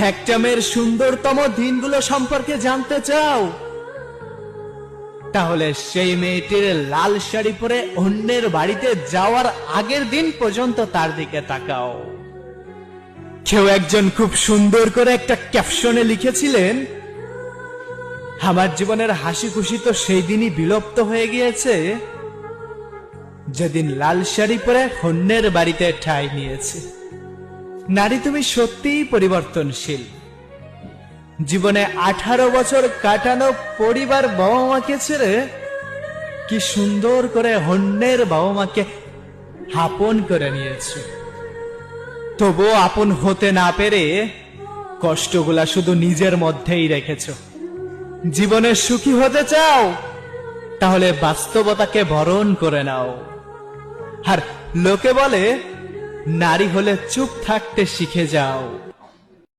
একটা মেয়ের সুন্দরতম দিনগুলো সম্পর্কে জানতে চাও? তাহলে সেই মেয়েটির লাল শাড়ি পরে অন্যের বাড়িতে যাওয়ার আগের দিন পর্যন্ত তার দিকে তাকাও। কেউ একজন খুব সুন্দর করে একটা ক্যাপশনে লিখেছিলেন, আমার জীবনের হাসি খুশি তো সেই দিনই বিলুপ্ত হয়ে গিয়েছে যেদিন লাল শাড়ি পরে অন্যের বাড়িতে ঠাঁই নিয়েছে। নারী, তুমি সত্যিই পরিবর্তনশীল। জীবনে 18 বছর কাটানো পরিবার বাবা মাকে ছেড়ে কি সুন্দর করে অন্যের বাবা মাকে আপন করে নিয়েছে। তবুও আপন হতে না পেরে কষ্টগুলা শুধু নিজের মধ্যেই রেখেছ। জীবনে সুখী হতে চাও? তাহলে বাস্তবতাকে বরণ করে নাও। আর লোকে বলে, নারী হলে চুপ থাকতে শিখে যাও।